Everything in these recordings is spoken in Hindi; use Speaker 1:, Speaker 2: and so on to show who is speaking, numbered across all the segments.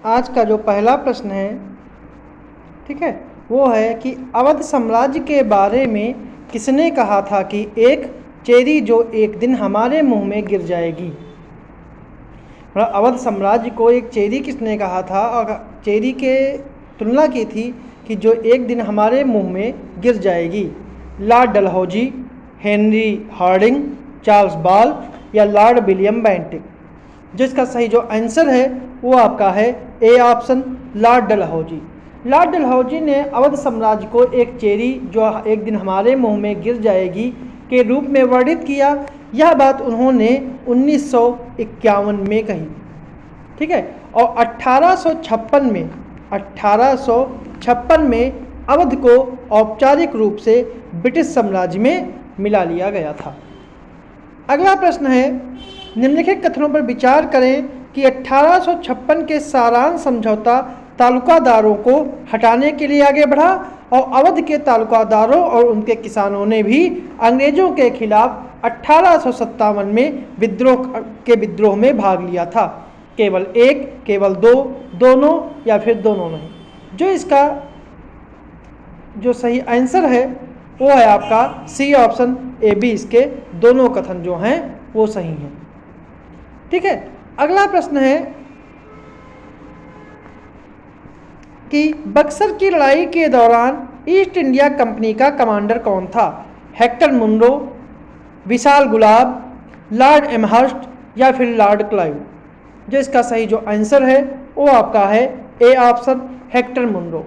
Speaker 1: आज का जो पहला प्रश्न है, ठीक है, वो है कि अवध साम्राज्य के बारे में किसने कहा था कि एक चेरी जो एक दिन हमारे मुंह में गिर जाएगी। मतलब अवध साम्राज्य को एक चेरी किसने कहा था और चेरी के तुलना की थी कि जो एक दिन हमारे मुंह में गिर जाएगी। Lord Dalhousie, Henry Hardinge, Charles Ball या लॉर्ड विलियम बेंटिक। जिसका सही जो आंसर है वो आपका है A option, Lord Dalhousie. Lord Dalhousie ने अवध साम्राज्य को एक चेरी जो एक दिन हमारे मुंह में गिर जाएगी के रूप में वर्णित किया। यह बात उन्होंने 1951 में कही, ठीक है। और 1856 में अवध को औपचारिक रूप से ब्रिटिश साम्राज्य में मिला लिया गया था। अगला प्रश्न है, निम्नलिखित कथनों पर विचार करें कि 1856 के सारांश समझौता तालुकादारों को हटाने के लिए आगे बढ़ा और अवध के तालुकादारों और उनके किसानों ने भी अंग्रेजों के खिलाफ 1857 में विद्रोह में भाग लिया था। केवल एक, केवल दो, दोनों या फिर दोनों नहीं। जो इसका जो सही आंसर है वो है आपका सी ऑप्शन, ए बी। इसके दोनों कथन जो हैं वो सही हैं, ठीक है। अगला प्रश्न है कि बक्सर की लड़ाई के दौरान ईस्ट इंडिया कंपनी का कमांडर कौन था। हेक्टर मुनरो, विशाल गुलाब, लॉर्ड एमहर्स्ट या फिर लॉर्ड क्लाइव। जो इसका सही जो आंसर है वो आपका है A option, Hector Munro.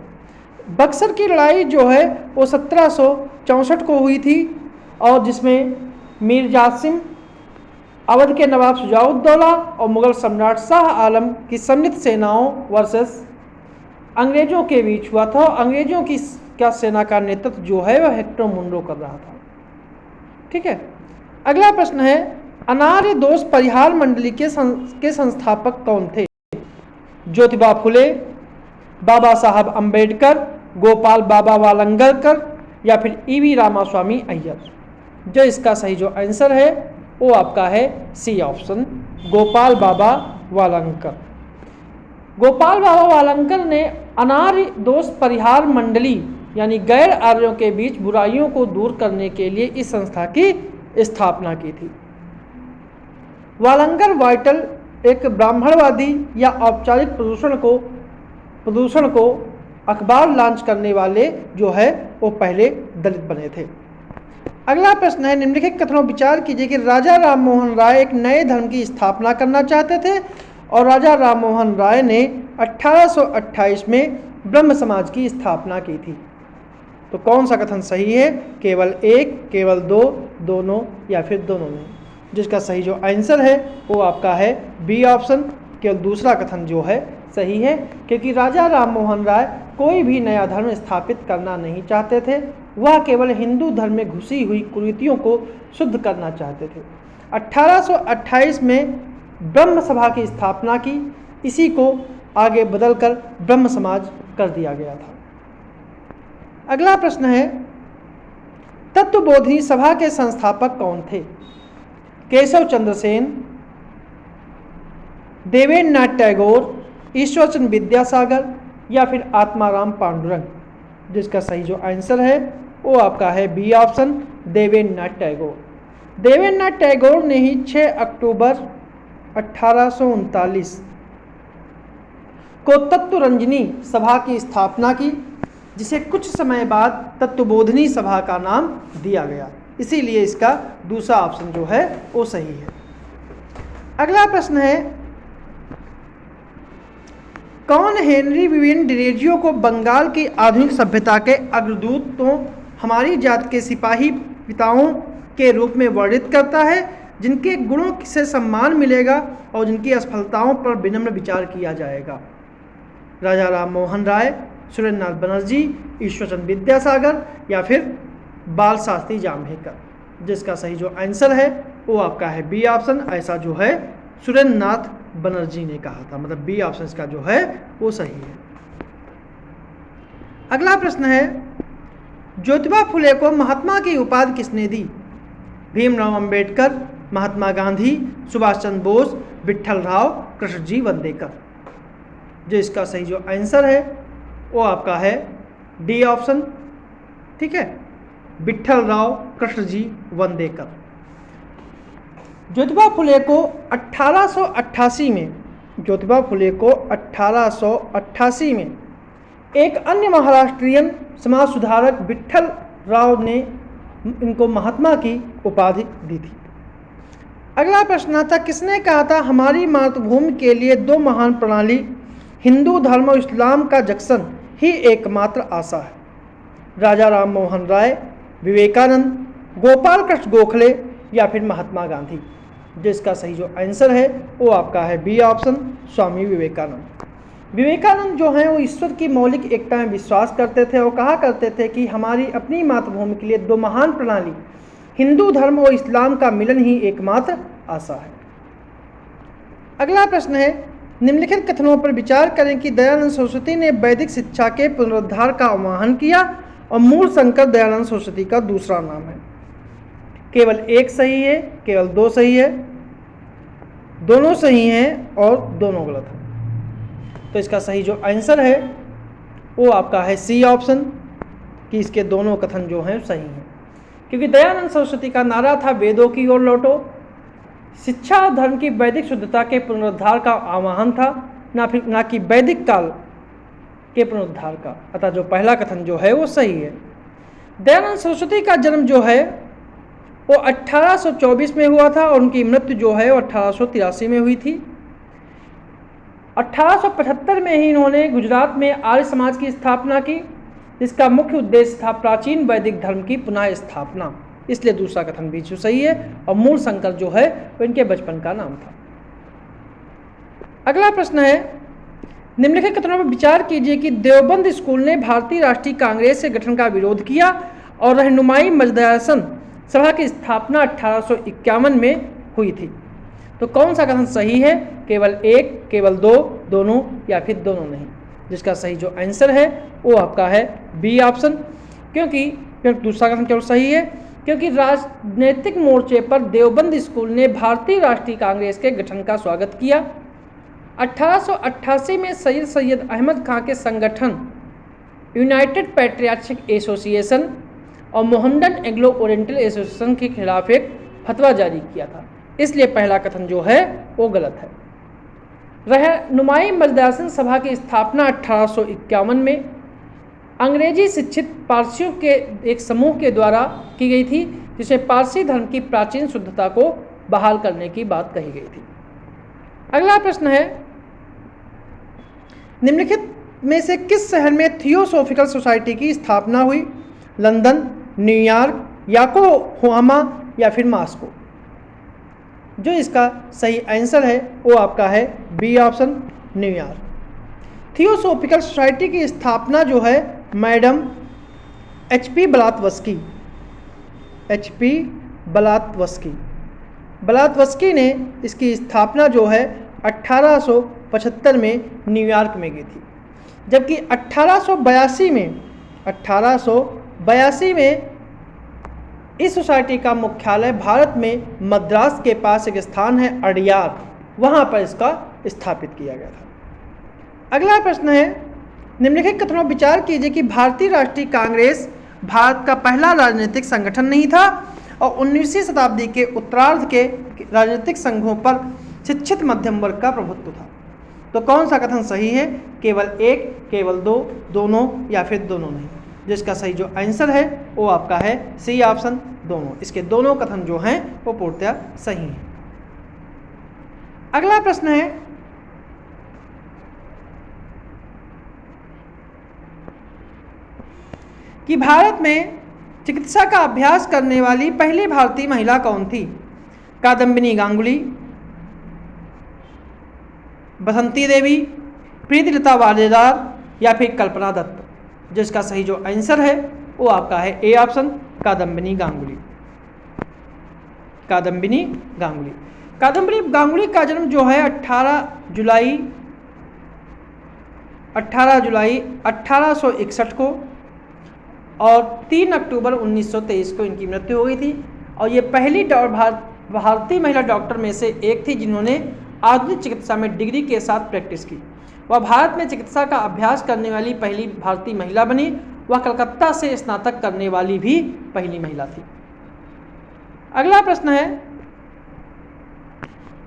Speaker 1: Buxar की लड़ाई जो है वो 1764 को हुई थी और जिसमें मीर जासिम, अवध के नवाब शुजाउद्दौला और मुगल सम्राट शाह आलम की सम्मिलित सेनाओं वर्सेस अंग्रेजों के बीच हुआ था। अंग्रेजों की क्या सेना का नेतृत्व जो है वह हेक्टर मुनरो कर रहा था, ठीक है। अगला प्रश्न है, अनार्य दोष परिहार मंडली के संस्थापक कौन थे। ज्योतिबा फुले, बाबा साहब अंबेडकर, गोपाल बाबा वालंगकर या फिर ईवी रामास्वामी अय्यर। जो इसका सही जो आंसर है वो आपका है सी ऑप्शन, गोपाल बाबा वालंकर। गोपाल बाबा वालंकर ने अनार्य दोष परिहार मंडली यानी गैर आर्यों के बीच बुराइयों को दूर करने के लिए इस संस्था की स्थापना की थी। वालंकर वाइटल एक ब्राह्मणवादी या औपचारिक प्रदूषण को अखबार लॉन्च करने वाले जो है वो पहले दलित बने थे। अगला प्रश्न है, निम्नलिखित कथनों पर विचार कीजिए कि राजा राम मोहन राय एक नए धर्म की स्थापना करना चाहते थे और राजा राम मोहन राय ने 1828 में ब्रह्म समाज की स्थापना की थी। तो कौन सा कथन सही है, केवल एक, केवल दो, दोनों या फिर दोनों नहीं। जिसका सही जो आंसर है वो आपका है बी ऑप्शन, केवल दूसरा कथन जो है सही है, क्योंकि राजा राम मोहन राय कोई भी नया धर्म स्थापित करना नहीं चाहते थे। वह केवल हिंदू धर्म में घुसी हुई कुरीतियों को शुद्ध करना चाहते थे। 1828 में ब्रह्म सभा की स्थापना की, इसी को आगे बदलकर ब्रह्म समाज कर दिया गया था। अगला प्रश्न है, तत्वबोधिनी सभा के संस्थापक कौन थे। केशव चंद्र सेन, देवेंद्र नाथ टैगोर, ईश्वरचंद्र विद्यासागर या फिर आत्माराम पांडुरंग। जिसका सही जो आंसर है वो आपका है बी ऑप्शन, देवेंद्र नाथ टैगोर। देवेंद्र नाथ टैगोर ने ही 6 अक्टूबर 1839 को तत्वरंजनी सभा की स्थापना की, जिसे कुछ समय बाद तत्वबोधिनी सभा का नाम दिया गया। इसीलिए इसका दूसरा ऑप्शन जो है वो सही है। अगला प्रश्न है, कौन हेनरी विवियन डिरेजियो को बंगाल की आधुनिक सभ्यता के अग्रदूतों, हमारी जात के सिपाही पिताओं के रूप में वर्णित करता है, जिनके गुणों से सम्मान मिलेगा और जिनकी असफलताओं पर विनम्र विचार किया जाएगा। राजा राम मोहन राय, सुरेंद्रनाथ बनर्जी, ईश्वरचंद्र विद्यासागर या फिर बाल शास्त्री जाम्भेकर। जिसका सही जो आंसर है वो आपका है बी ऑप्शन। ऐसा जो है सुरेंद्रनाथ बनर्जी ने कहा था, मतलब बी ऑप्शन इसका जो है वो सही है। अगला प्रश्न है, ज्योतिबा फुले को महात्मा की उपाधि किसने दी। भीमराव अंबेडकर, महात्मा गांधी, सुभाष चंद्र बोस, विट्ठल राव, कृष्णजी वंदेकर। जो इसका सही जो आंसर है वो आपका है डी ऑप्शन। ठीक है, विठ्ठलराव कृष्णजी वंदेकर। ज्योतिबा फुले को 1888 में ज्योतिबा फुले को 1888 में एक अन्य महाराष्ट्रियन समाज सुधारक विठ्ठल राव ने इनको महात्मा की उपाधि दी थी। अगला प्रश्न आता, किसने कहा था हमारी मातृभूमि के लिए दो महान प्रणाली हिंदू धर्म और इस्लाम का जंक्शन ही एकमात्र आशा है? राजा राम मोहन राय, विवेकानंद, गोपाल कृष्ण गोखले या फिर महात्मा गांधी? जो इसका सही जो आंसर है वो आपका है बी ऑप्शन, स्वामी विवेकानंद। विवेकानंद जो हैं वो ईश्वर की मौलिक एकता में विश्वास करते थे और कहा करते थे कि हमारी अपनी मातृभूमि के लिए दो महान प्रणाली हिंदू धर्म और इस्लाम का मिलन ही एकमात्र आशा है। अगला प्रश्न है, निम्नलिखित कथनों पर विचार करें कि दयानंद सरस्वती ने वैदिक शिक्षा के पुनरुद्धार का आह्वान किया और मूल शंकर दयानंद सरस्वती का दूसरा नाम है। केवल एक सही है, केवल दो सही है, दोनों सही हैं और दोनों गलत हैं। तो इसका सही जो आंसर है वो आपका है सी ऑप्शन, कि इसके दोनों कथन जो हैं सही हैं। क्योंकि दयानंद सरस्वती का नारा था वेदों की ओर लौटो, शिक्षा और धर्म की वैदिक शुद्धता के पुनरुद्धार का आह्वान था, ना कि वैदिक काल के पुनरुद्धार का। अतः जो पहला कथन जो है वो सही है। दयानंद सरस्वती का जन्म जो है वो 1824 में हुआ था और उनकी मृत्यु जो है वो 1883 में हुई थी। 1875 में ही इन्होंने गुजरात में आर्य समाज की स्थापना की, जिसका मुख्य उद्देश्य था प्राचीन वैदिक धर्म की पुनः स्थापना। इसलिए दूसरा कथन भी सही है और मूल शंकर जो है वो इनके बचपन का नाम था। अगला प्रश्न है, निम्नलिखित कथनों पर विचार कीजिए कि देवबंद स्कूल ने भारतीय राष्ट्रीय कांग्रेस के गठन का विरोध किया और रहनुमाई मजदयासन सभा की स्थापना 1851 में हुई थी। तो कौन सा कथन सही है? केवल एक, केवल दो, दोनों या फिर दोनों नहीं? जिसका सही जो आंसर है वो आपका है बी ऑप्शन। क्योंकि दूसरा कथन क्यों सही है? क्योंकि राजनीतिक मोर्चे पर देवबंद स्कूल ने भारतीय राष्ट्रीय कांग्रेस के गठन का स्वागत किया। 1888 में सैयद अहमद खां के संगठन यूनाइटेड पैट्रियाटिक एसोसिएशन और मोहम्मडन एंग्लो ओरिएंटल एसोसिएशन के खिलाफ एक फतवा जारी किया था। इसलिए पहला कथन जो है वो गलत है। रहनुमाई मजदयासन सभा की स्थापना 1851 में अंग्रेजी शिक्षित पारसियों के एक समूह के द्वारा की गई थी, जिसमें पारसी धर्म की प्राचीन शुद्धता को बहाल करने की बात कही गई थी। अगला प्रश्न है, निम्नलिखित में से किस शहर में थियोसॉफिकल सोसाइटी की स्थापना हुई? लंदन, न्यूयॉर्क, योकोहामा या फिर मॉस्को? जो इसका सही आंसर है वो आपका है B option, New York. Theosophical society की स्थापना जो है मैडम HP ब्लातवस्की ने इसकी स्थापना जो है 1875 में न्यूयॉर्क में की थी। जबकि 1882 में इस सोसाइटी का मुख्यालय भारत में मद्रास के पास एक स्थान है अड़ियार, वहाँ पर इसका स्थापित किया गया था। अगला प्रश्न है, निम्नलिखित कथनों पर विचार कीजिए कि भारतीय राष्ट्रीय कांग्रेस भारत का पहला राजनीतिक संगठन नहीं था और 19वीं शताब्दी के उत्तरार्ध के राजनीतिक संघों पर शिक्षित मध्यम वर्ग का प्रभुत्व था। तो कौन सा कथन सही है? केवल एक, केवल दो, दोनों या फिर दोनों नहीं? जिसका सही जो आंसर है वो आपका है सी ऑप्शन, दोनों। इसके दोनों कथन जो हैं वो पूर्णतः सही हैं। अगला प्रश्न है, कि भारत में चिकित्सा का अभ्यास करने वाली पहली भारतीय महिला कौन थी? कादम्बिनी गांगुली, बसंती देवी, प्रीतिलता वाडेदार या फिर कल्पना दत्त? जिसका सही जो आंसर है वो आपका है ए ऑप्शन, कादम्बिनी गांगुली का जन्म जो है 18 जुलाई 1861 को और 3 अक्टूबर 1923 को इनकी मृत्यु हो गई थी। और ये पहली भारतीय महिला डॉक्टर में से एक थी जिन्होंने आधुनिक चिकित्सा में डिग्री के साथ प्रैक्टिस की। वह भारत में चिकित्सा का अभ्यास करने वाली पहली भारतीय महिला बनी। वह कलकत्ता से स्नातक करने वाली भी पहली महिला थी। अगला प्रश्न है,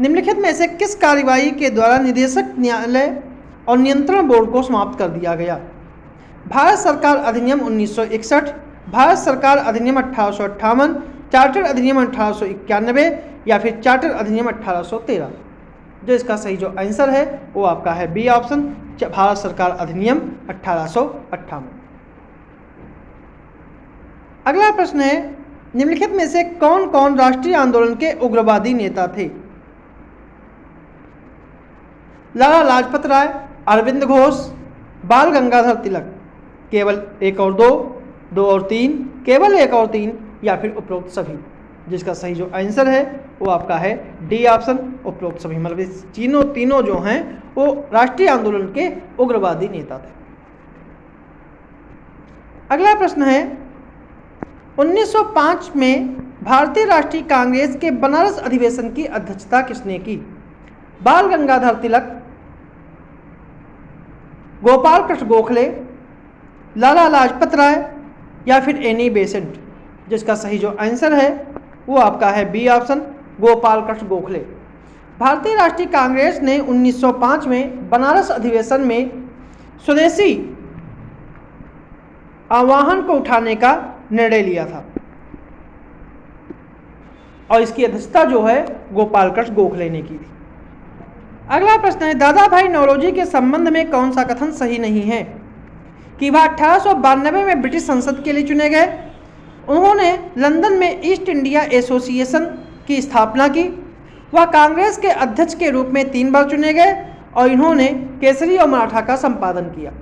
Speaker 1: निम्नलिखित में से किस कार्यवाही के द्वारा निदेशक न्यायालय और नियंत्रण बोर्ड को समाप्त कर दिया गया? भारत सरकार अधिनियम 1961, भारत सरकार अधिनियम 1858, चार्टर अधिनियम 1891 या फिर चार्टर अधिनियम 1813? जो इसका सही जो आंसर है वो आपका है बी ऑप्शन, भारत सरकार अधिनियम 1858। अगला प्रश्न है, निम्नलिखित में से कौन कौन राष्ट्रीय आंदोलन के उग्रवादी नेता थे? लाला लाजपत राय, अरविंद घोष, बाल गंगाधर तिलक? केवल 1 और 2, 2 और 3, केवल 1 और 3 या फिर उपरोक्त सभी? जिसका सही जो आंसर है वो आपका है डी ऑप्शन, उपरोक्त सभी। मतलब तीनों जो हैं वो राष्ट्रीय आंदोलन के उग्रवादी नेता थे। अगला प्रश्न है, 1905 में भारतीय राष्ट्रीय कांग्रेस के बनारस अधिवेशन की अध्यक्षता किसने की? बाल गंगाधर तिलक, गोपाल कृष्ण गोखले, लाला लाजपत राय या फिर एनी बेसेंट? जिसका सही जो आंसर है वो आपका है बी ऑप्शन, गोपाल कृष्ण गोखले। भारतीय राष्ट्रीय कांग्रेस ने 1905 में बनारस अधिवेशन में स्वदेशी आह्वान को उठाने का निर्णय लिया था और इसकी अध्यक्षता जो है गोपाल कृष्ण गोखले ने की थी। अगला प्रश्न है, दादा भाई नौरोजी के संबंध में कौन सा कथन सही नहीं है? कि वह 1892 में ब्रिटिश संसद के लिए चुने गए, उन्होंने लंदन में ईस्ट इंडिया एसोसिएशन की स्थापना की, वह कांग्रेस के अध्यक्ष के रूप में 3 बार चुने गए और इन्होंने केसरी और मराठा का संपादन किया।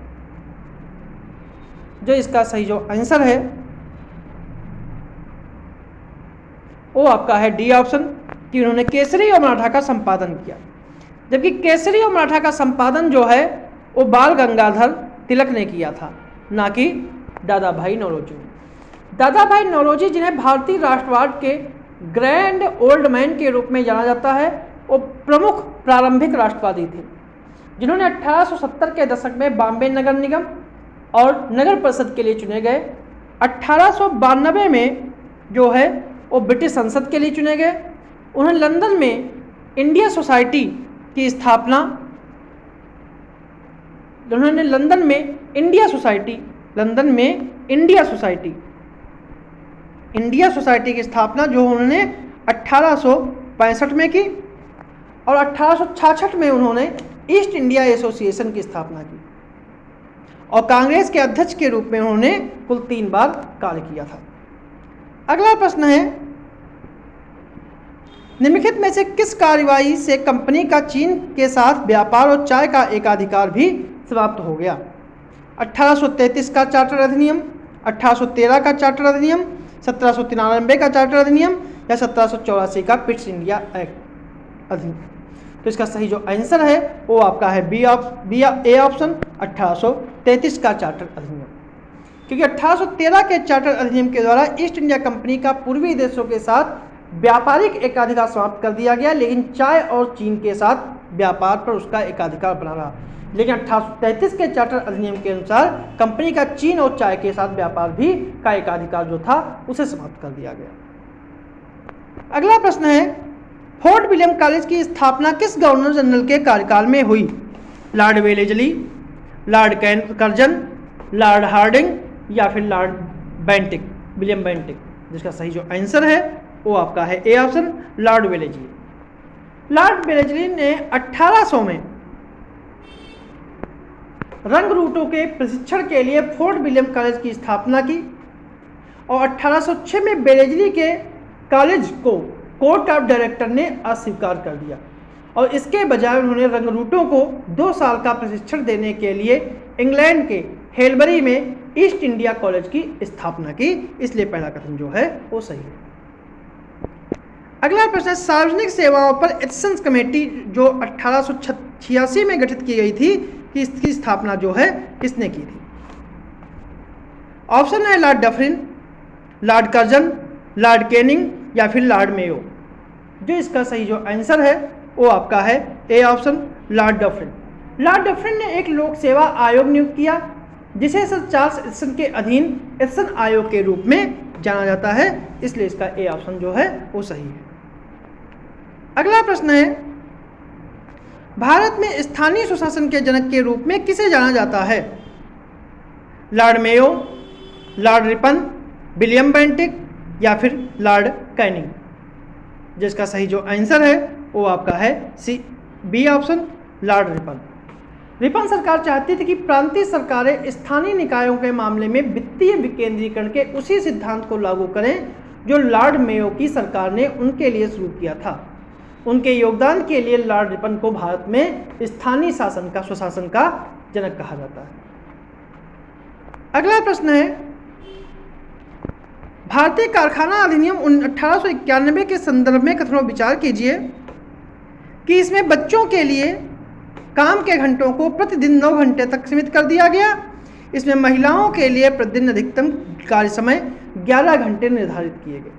Speaker 1: जो इसका सही जो आंसर है वो आपका है डी ऑप्शन, कि उन्होंने केसरी और मराठा का संपादन किया। जबकि केसरी और मराठा का संपादन जो है वो बाल गंगाधर तिलक ने किया था, ना कि दादा भाई नौरोजी ने। दादा भाई नौरोजी, जिन्हें भारतीय राष्ट्रवाद के ग्रैंड ओल्ड मैन के रूप में जाना जाता है, वो प्रमुख प्रारंभिक राष्ट्रवादी थे, जिन्होंने 1870 के दशक में बॉम्बे नगर निगम और नगर परिषद के लिए चुने गए। 1892 में जो है वो ब्रिटिश संसद के लिए चुने गए। उन्होंने लंदन में इंडिया सोसाइटी की स्थापना, उन्होंने लंदन में इंडिया सोसाइटी की स्थापना जो उन्होंने 1865 में की और 1866 में उन्होंने ईस्ट इंडिया एसोसिएशन की स्थापना की और कांग्रेस के अध्यक्ष के रूप में उन्होंने कुल 3 बार कार्य किया था। अगला प्रश्न है, निम्नलिखित में से किस कार्यवाही से कंपनी का चीन के साथ व्यापार और चाय का एकाधिकार भी समाप्त हो गया? 1833 का चार्टर अधिनियम, 1813 का चार्टर अधिनियम, 1793 का चार्टर अधिनियम या 1784 का पिट्स इंडिया एक्ट अधिनियम? तो इसका सही जो आंसर है वो आपका है ए ऑप्शन, 1833 का चार्टर अधिनियम। क्योंकि 1813 के चार्टर अधिनियम के द्वारा ईस्ट इंडिया कंपनी का पूर्वी देशों के साथ व्यापारिक एकाधिकार समाप्त कर दिया गया, लेकिन चाय और चीन के साथ व्यापार पर उसका एकाधिकार बना रहा। लेकिन 1833 के चार्टर अधिनियम के अनुसार कंपनी का चीन और चाय के साथ व्यापार भी का एकाधिकार जो था उसे समाप्त कर दिया गया। अगला प्रश्न है, फोर्ट विलियम कॉलेज की स्थापना किस गवर्नर जनरल के कार्यकाल में हुई? Lord Wellesley, Lord Curzon, Lord Hardinge या फिर लॉर्ड बेंटिक, विलियम बेंटिक? जिसका सही जो आंसर है वो आपका है A option, Lord Wellesley. Lord Wellesley ने 1800 में रंग रूटों के प्रशिक्षण के लिए फोर्ट विलियम कॉलेज की स्थापना की और 1806 में वेलेजली के कॉलेज को कोर्ट ऑफ डायरेक्टर ने अस्वीकार कर दिया और इसके बजाय उन्होंने रंगरूटों को 2 साल का प्रशिक्षण देने के लिए इंग्लैंड के हेलबरी में ईस्ट इंडिया कॉलेज की स्थापना की। इसलिए पहला कथन जो है वो सही है। अगला प्रश्न, सार्वजनिक सेवाओं पर एथिक्स कमेटी जो 1886 में गठित की गई थी कि इसकी स्थापना जो है किसने की थी? ऑप्शन है Lord Dufferin, Lord Curzon, Lord Canning या फिर लॉर्ड मेयो? जो इसका सही जो आंसर है वो आपका है A option, Lord Dufferin. Lord Dufferin ने एक लोक सेवा आयोग नियुक्त किया जिसे सर चार्ल्स एडिसन के अधीन एडिसन आयोग के रूप में जाना जाता है, इसलिए इसका ए ऑप्शन जो है वो सही है। अगला प्रश्न है, भारत में स्थानीय सुशासन के जनक के रूप में किसे जाना जाता है? Lord Mayo, Lord Ripon, William Bentinck या फिर लॉर्ड कैनिंग? जिसका सही जो आंसर है वो आपका है C B option, Lord Ripon. Ripon सरकार चाहती थी कि प्रांतीय सरकारें स्थानीय निकायों के मामले में वित्तीय विकेंद्रीकरण के उसी सिद्धांत को लागू करें जो लॉर्ड मेयो की सरकार ने उनके लिए शुरू किया था। उनके योगदान के लिए लॉर्ड रिपन को भारत में स्थानीय शासन का सुशासन का जनक कहा जाता है। अगला प्रश्न है, भारतीय कारखाना अधिनियम 1891 के संदर्भ में कथनों विचार कीजिए कि इसमें बच्चों के लिए काम के घंटों को प्रतिदिन 9 घंटे तक सीमित कर दिया गया। इसमें महिलाओं के लिए प्रतिदिन अधिकतम कार्य समय 11 घंटे निर्धारित किए गए।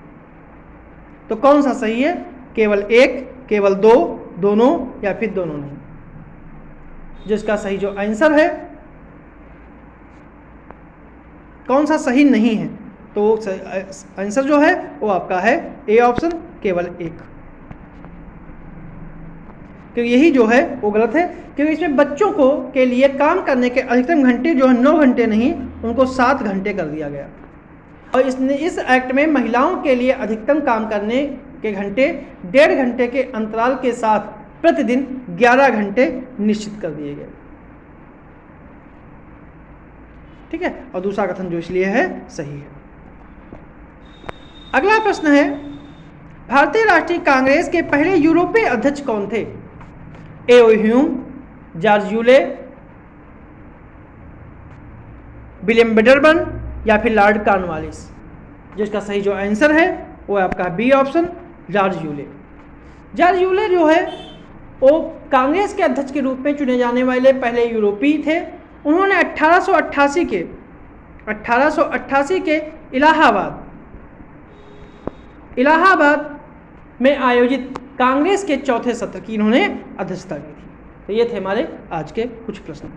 Speaker 1: तो कौन सा सही है? केवल एक, केवल दो, दोनों या फिर दोनों नहीं? जिसका सही जो आंसर है, कौन सा सही नहीं है? तो आंसर जो है वो आपका है ए ऑप्शन, केवल एक, क्योंकि यही जो है वो गलत है, क्योंकि इसमें बच्चों को के लिए काम करने के अधिकतम घंटे जो है 9 घंटे नहीं, उनको 7 घंटे कर दिया गया। और इस एक्ट में महिलाओं के लिए अधिकतम काम करने के घंटे 1.5 घंटे के अंतराल के साथ प्रतिदिन 11 घंटे निश्चित कर दिए गए। ठीक है, और दूसरा कथन जो इसलिए है सही है। अगला प्रश्न है, भारतीय राष्ट्रीय कांग्रेस के पहले यूरोपीय अध्यक्ष कौन थे? A O Hume, George Yule, William Wedderburn या फिर लॉर्ड कॉर्नवालिस? जिसका सही जो आंसर है वो आपका B option, George Yule. George Yule जो है वो कांग्रेस के अध्यक्ष के रूप में चुने जाने वाले पहले यूरोपीय थे। उन्होंने 1888 के इलाहाबाद में आयोजित कांग्रेस के चौथे सत्र की इन्होंने अध्यक्षता की थी। तो ये थे हमारे आज के कुछ प्रश्न।